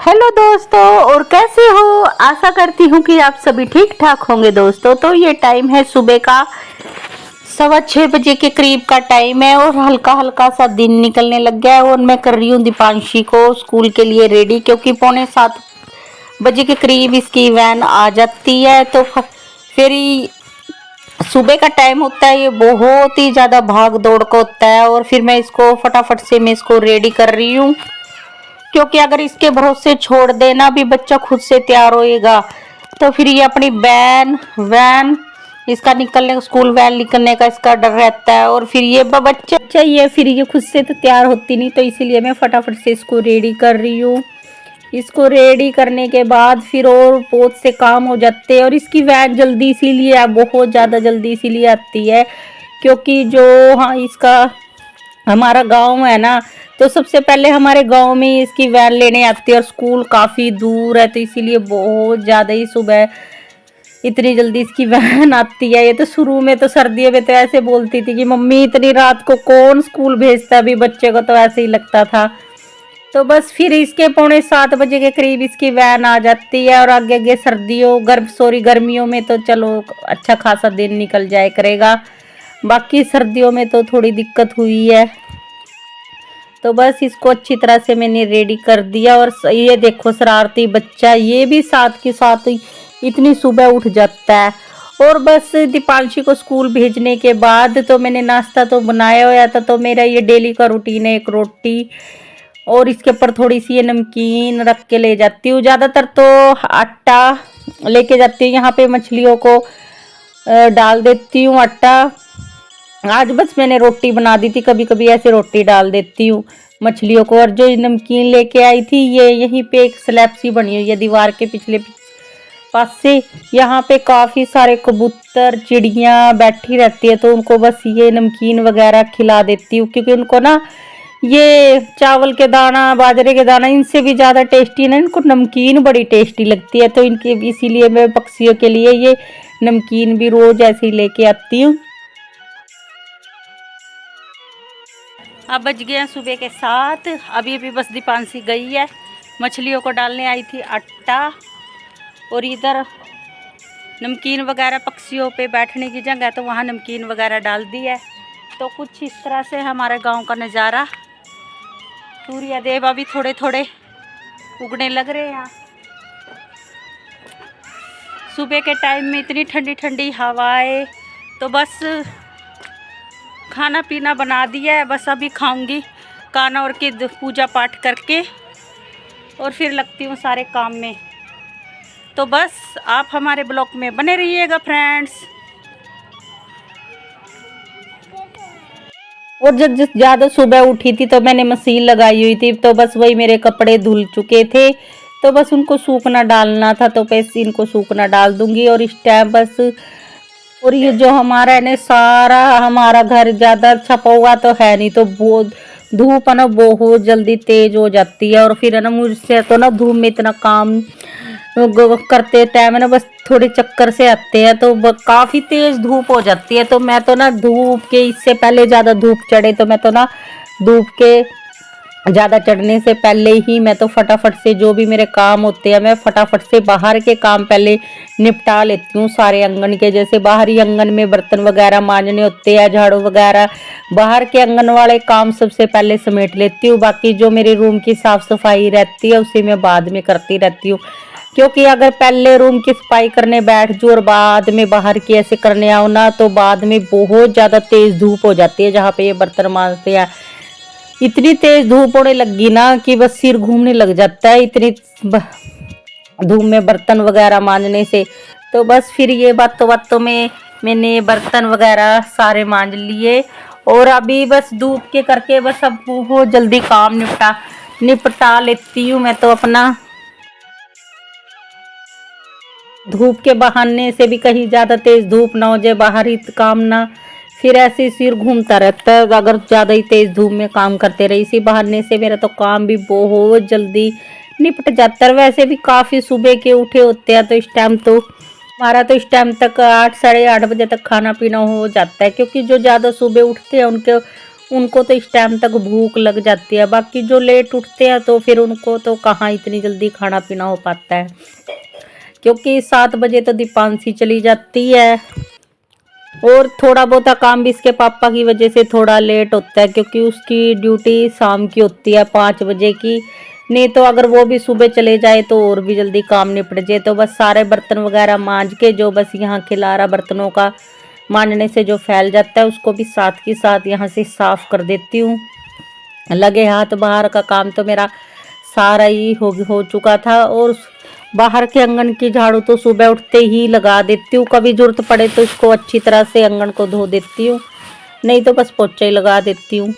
Hello दोस्तों, और कैसे हो। आशा करती हूँ कि आप सभी ठीक ठाक होंगे दोस्तों। तो ये टाइम है सुबह का 6:15 के करीब का टाइम है और हल्का हल्का सा दिन निकलने लग गया है। और मैं कर रही हूँ दीपांशी को स्कूल के लिए रेडी, क्योंकि 6:45 के करीब इसकी वैन आ जाती है। तो फिर सुबह का टाइम होता है, ये बहुत ही ज़्यादा भाग दौड़ का होता है। और फिर मैं इसको फटाफट से मैं इसको रेडी कर रही हूँ, क्योंकि अगर इसके भरोसे छोड़ देना भी बच्चा खुद से तैयार होएगा तो फिर ये अपनी वैन इसका निकलने स्कूल वैन निकलने का इसका डर रहता है। और फिर ये बच्चा ये फिर ये खुद से तो तैयार होती नहीं, तो इसीलिए मैं फटाफट से इसको रेडी कर रही हूँ। इसको रेडी करने के बाद फिर और बहुत से काम हो जाते हैं। और इसकी वैन जल्दी इसीलिए बहुत ज़्यादा जल्दी इसीलिए आती है, क्योंकि जो हाँ इसका हमारा गांव है ना, तो सबसे पहले हमारे गांव में इसकी वैन लेने आती है। और स्कूल काफ़ी दूर है, तो इसीलिए बहुत ज़्यादा ही सुबह इतनी जल्दी इसकी वैन आती है। ये तो शुरू में तो सर्दियों में तो ऐसे बोलती थी कि मम्मी इतनी रात को कौन स्कूल भेजता, अभी बच्चे को तो ऐसे ही लगता था। तो बस फिर इसके 6:45 के करीब इसकी वैन आ जाती है। और आगे आगे गर्मियों में तो चलो अच्छा खासा दिन निकल जाए करेगा, बाकी सर्दियों में तो थोड़ी दिक्कत हुई है। तो बस इसको अच्छी तरह से मैंने रेडी कर दिया। और ये देखो शरारती बच्चा, ये भी साथ के साथ इतनी सुबह उठ जाता है। और बस दीपांशी को स्कूल भेजने के बाद तो मैंने नाश्ता तो बनाया हुआ था। तो मेरा ये डेली का रूटीन है, एक रोटी और इसके ऊपर थोड़ी सी ये नमकीन रख के ले जाती हूँ। ज़्यादातर तो आटा लेके जाती हूँ, यहाँ पे मछलियों को डाल देती हूँ आटा। आज बस मैंने रोटी बना दी थी, कभी कभी ऐसे रोटी डाल देती हूँ मछलियों को। और जो नमकीन लेके आई थी, ये यहीं पे एक स्लैब सी बनी हुई है दीवार के पिछले पास से। यहाँ पे काफ़ी सारे कबूतर चिड़ियाँ बैठी रहती है, तो उनको बस ये नमकीन वगैरह खिला देती हूँ, क्योंकि उनको ना ये चावल के दाना बाजरे के दाना इनसे भी ज़्यादा टेस्टी ना इनको नमकीन बड़ी टेस्टी लगती है। तो इनके इसीलिए मैं पक्षियों के लिए ये नमकीन भी रोज़ ऐसे ही लेके आती हूँ। अब बज गए हैं सुबह के 7। अभी अभी बस दीपांशी गई है, मछलियों को डालने आई थी आटा। और इधर नमकीन वगैरह पक्षियों पे बैठने की जगह, तो वहाँ नमकीन वगैरह डाल दी है। तो कुछ इस तरह से हमारे गांव का नज़ारा। सूर्यदेव अभी थोड़े थोड़े उगने लग रहे हैं। सुबह के टाइम में इतनी ठंडी ठंडी हवाएं। तो बस खाना पीना बना दिया है, बस अभी खाऊंगी कान्हा और की पूजा पाठ करके और फिर लगती हूँ सारे काम में। तो बस आप हमारे ब्लॉग में बने रहिएगा फ्रेंड्स। और जब ज़्यादा सुबह उठी थी तो मैंने मशीन लगाई हुई थी, तो बस वही मेरे कपड़े धुल चुके थे, तो बस उनको सूखना डालना था। तो बस इनको सूखना डाल दूंगी। और इस टाइम बस और ये जो हमारा है ना, सारा हमारा घर ज़्यादा छपा हुआ तो है नहीं, तो बहुत धूप है ना बहुत जल्दी तेज हो जाती है। और फिर है ना मुझसे तो ना धूप में इतना काम करते टाइम है ना बस थोड़े चक्कर से आते हैं, तो काफ़ी तेज़ धूप हो जाती है। तो मैं तो ना धूप के इससे पहले ज़्यादा धूप चढ़े तो मैं तो ना धूप के ज़्यादा चढ़ने से पहले ही मैं तो फटाफट से जो भी मेरे काम होते हैं मैं फटाफट से बाहर के काम पहले निपटा लेती हूँ सारे आंगन के। जैसे बाहरी आंगन में बर्तन वगैरह मांजने होते हैं, झाड़ू वगैरह, बाहर के आंगन वाले काम सबसे पहले समेट लेती हूँ। बाकी जो मेरे रूम की साफ़ सफाई रहती है उसे मैं बाद में करती रहती हूँ, क्योंकि अगर पहले रूम की सफाई करने बैठ जाऊँ और बाद में बाहर की ऐसे करने आओ ना, तो बाद में बहुत ज़्यादा तेज़ धूप हो जाती है। जहाँ पे ये बर्तन मांजते हैं इतनी तेज़ धूप होने लगी ना कि बस सिर घूमने लग जाता है इतनी धूप में बर्तन वगैरह मांजने से। तो बस फिर ये बातों में मैंने बर्तन वगैरह सारे मांज लिए। और अभी बस धूप के करके बस अब बहुत जल्दी काम निपटा लेती हूँ मैं तो अपना। धूप के बहाने से भी कहीं ज़्यादा तेज़ धूप ना हो जाए, बाहर ही काम ना, फिर ऐसे सिर घूमता रहता है अगर ज़्यादा ही तेज़ धूप में काम करते रहे। इसी बहाने से मेरा तो काम भी बहुत जल्दी निपट जाता है। वैसे भी काफ़ी सुबह के उठे होते हैं, तो इस टाइम तो हमारा तो इस टाइम तक 8 साढ़े 8 बजे तक खाना पीना हो जाता है, क्योंकि जो ज़्यादा सुबह उठते हैं उनको तो इस टाइम तक भूख लग जाती है। बाकी जो लेट उठते हैं तो फिर उनको तो कहाँ इतनी जल्दी खाना पीना हो पाता है, क्योंकि 7 बजे तो दीपांशी चली जाती है। और थोड़ा बहुत काम भी इसके पापा की वजह से थोड़ा लेट होता है, क्योंकि उसकी ड्यूटी शाम की होती है 5 बजे की। नहीं तो अगर वो भी सुबह चले जाए तो और भी जल्दी काम निपट जाए। तो बस सारे बर्तन वगैरह मांज के, जो बस यहाँ खिलारा बर्तनों का मांजने से जो फैल जाता है उसको भी साथ के साथ यहाँ से साफ कर देती हूँ। लगे हाथ बाहर का काम तो मेरा सारा ही हो चुका था। और बाहर के आंगन की झाड़ू तो सुबह उठते ही लगा देती हूँ, कभी जरूरत पड़े तो इसको अच्छी तरह से आंगन को धो देती हूँ, नहीं तो बस पोछा ही लगा देती हूँ।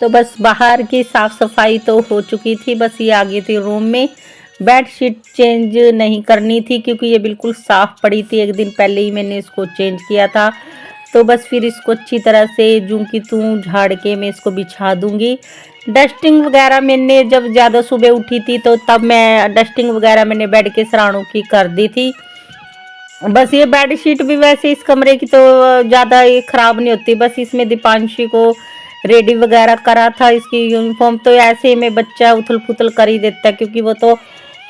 तो बस बाहर की साफ सफाई तो हो चुकी थी, बस ये आ गई थी रूम में। बेडशीट चेंज नहीं करनी थी क्योंकि ये बिल्कुल साफ पड़ी थी, एक दिन पहले ही मैंने इसको चेंज किया था। तो बस फिर इसको अच्छी तरह से जूं की तूं झाड़ के मैं इसको बिछा दूंगी। डस्टिंग वगैरह मैंने जब ज़्यादा सुबह उठी थी तो तब मैं डस्टिंग वगैरह मैंने बेड के सराणों की कर दी थी। बस ये बेडशीट भी वैसे इस कमरे की तो ज़्यादा ख़राब नहीं होती, बस इसमें दीपांशी को रेडी वगैरह करा था। इसकी यूनिफॉर्म तो ऐसे में बच्चा उथल पुथल कर ही देता है, क्योंकि वो तो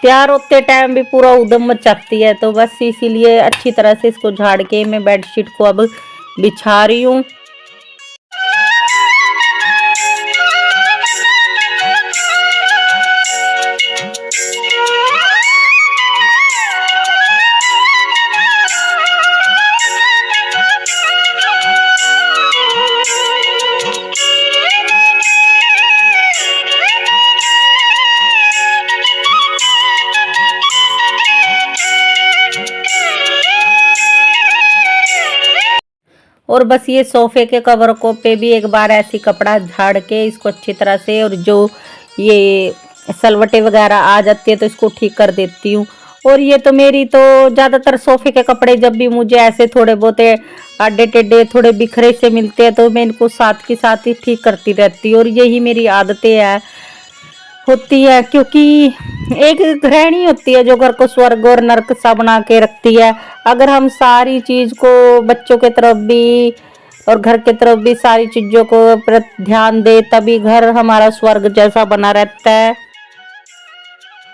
तैयार होते टाइम भी पूरा उधम मचाती है। तो बस इसीलिए अच्छी तरह से इसको झाड़ के मैं बेडशीट को अब बिछा रही हूँ। और बस ये सोफे के कवर को पे भी एक बार ऐसी कपड़ा झाड़ के इसको अच्छी तरह से, और जो ये सलवटे वगैरह आ जाती है तो इसको ठीक कर देती हूँ। और ये तो मेरी तो ज़्यादातर सोफे के कपड़े जब भी मुझे ऐसे थोड़े बहुत आडे टेढ़े थोड़े बिखरे से मिलते हैं तो मैं इनको साथ के साथ ही ठीक करती रहती हूँ। और यही मेरी आदतें है होती है, क्योंकि एक गृहिणी होती है जो घर को स्वर्ग और नरक सा बना के रखती है। अगर हम सारी चीज को बच्चों के तरफ भी और घर के तरफ भी सारी चीजों को ध्यान दे, तभी घर हमारा स्वर्ग जैसा बना रहता है।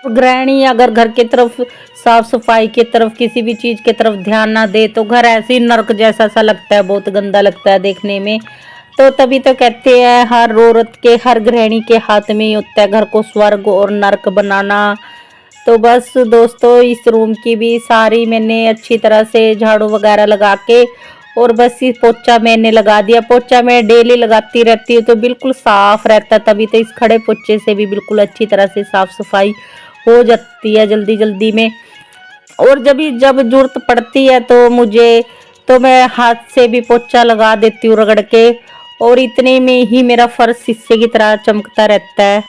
गृहिणी अगर घर की तरफ साफ सफाई की तरफ किसी भी चीज की तरफ ध्यान ना दे तो घर ऐसे ही नरक जैसा सा लगता है, बहुत गंदा लगता है देखने में। तो तभी तो कहते हैं हर औरत के हर गृहिणी के हाथ में ही होता है घर को स्वर्ग और नरक बनाना। तो बस दोस्तों इस रूम की भी सारी मैंने अच्छी तरह से झाड़ू वगैरह लगा के, और बस इस पोछा मैंने लगा दिया। पोछा मैं डेली लगाती रहती हूँ तो बिल्कुल साफ रहता है, तभी तो इस खड़े पोछे से भी बिल्कुल अच्छी तरह से साफ सफाई हो जाती है जल्दी जल्दी में। और जब जरूरत पड़ती है तो मुझे तो मैं हाथ से भी पोछा लगा देती हूँ रगड़ के, और इतने में ही मेरा फर्श शीशे की तरह चमकता रहता है।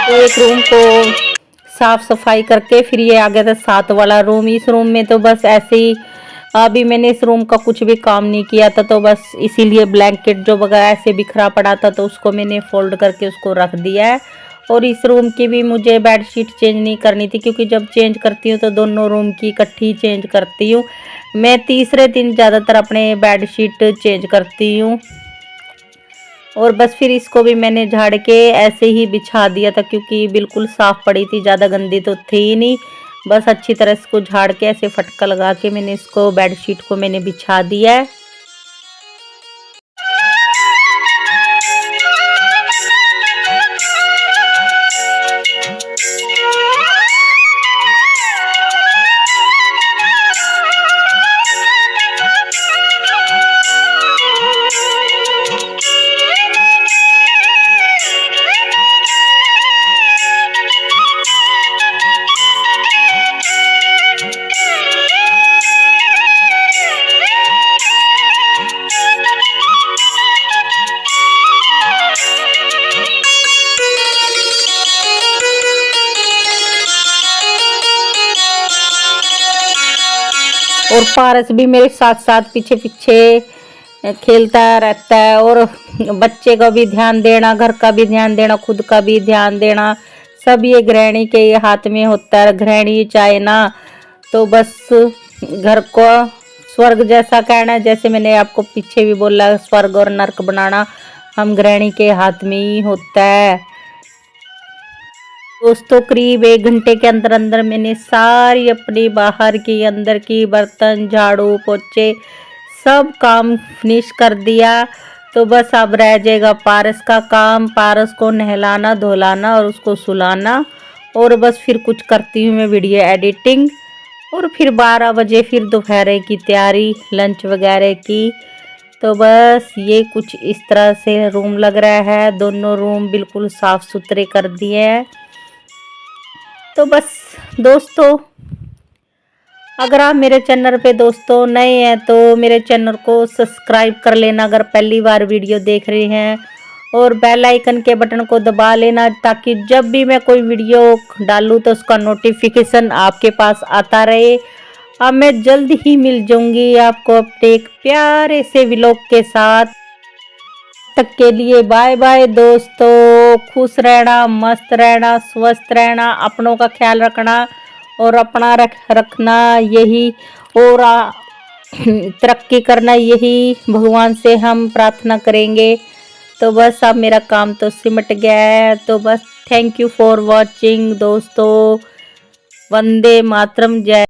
तो एक रूम को साफ सफाई करके फिर ये आ गया था 7 वाला रूम। इस रूम में तो बस ऐसे ही अभी मैंने इस रूम का कुछ भी काम नहीं किया था, तो बस इसीलिए ब्लैंकेट जो वगैरह ऐसे बिखरा पड़ा था तो उसको मैंने फोल्ड करके उसको रख दिया है। और इस रूम की भी मुझे बेडशीट चेंज नहीं करनी थी, क्योंकि जब चेंज करती हूँ तो दोनों रूम की इकट्ठी चेंज करती हूँ। मैं तीसरे दिन ज़्यादातर अपने बेडशीट चेंज करती हूँ। और बस फिर इसको भी मैंने झाड़ के ऐसे ही बिछा दिया था, क्योंकि बिल्कुल साफ पड़ी थी, ज़्यादा गंदी तो थी ही नहीं। बस अच्छी तरह इसको झाड़ के ऐसे फटका लगा के मैंने इसको बेडशीट को मैंने बिछा दिया है। और पारस भी मेरे साथ साथ पीछे पीछे खेलता रहता है। और बच्चे का भी ध्यान देना, घर का भी ध्यान देना, खुद का भी ध्यान देना, सब ये गृहिणी के हाथ में होता है। गृहिणी चाहे ना तो बस घर को स्वर्ग जैसा कहना है, जैसे मैंने आपको पीछे भी बोला, स्वर्ग और नर्क बनाना हम गृहिणी के हाथ में ही होता है। दोस्तों करीब 1 घंटे के अंदर अंदर मैंने सारी अपनी बाहर की, अंदर की बर्तन, झाड़ू, पोछे सब काम फिनिश कर दिया। तो बस अब रह जाएगा पारस का काम, पारस को नहलाना धुलाना और उसको सुलाना। और बस फिर कुछ करती हूँ मैं वीडियो एडिटिंग। और फिर 12 बजे फिर दोपहर की तैयारी लंच वगैरह की। तो बस ये कुछ इस तरह से रूम लग रहा है। दोनों रूम बिल्कुल साफ सुथरे कर दिए हैं। तो बस दोस्तों, अगर आप मेरे चैनल पे दोस्तों नए हैं तो मेरे चैनल को सब्सक्राइब कर लेना अगर पहली बार वीडियो देख रहे हैं, और बेल आइकन के बटन को दबा लेना ताकि जब भी मैं कोई वीडियो डालूं तो उसका नोटिफिकेशन आपके पास आता रहे। अब मैं जल्द ही मिल जाऊंगी आपको अपने एक प्यारे से व्लॉग के साथ। तक के लिए बाय बाय दोस्तों। खुश रहना, मस्त रहना, स्वस्थ रहना, अपनों का ख्याल रखना और अपना रखना यही, और तरक्की करना, यही भगवान से हम प्रार्थना करेंगे। तो बस अब मेरा काम तो सिमट गया है। तो बस थैंक यू फॉर वॉचिंग दोस्तों। वंदे मातरम। जय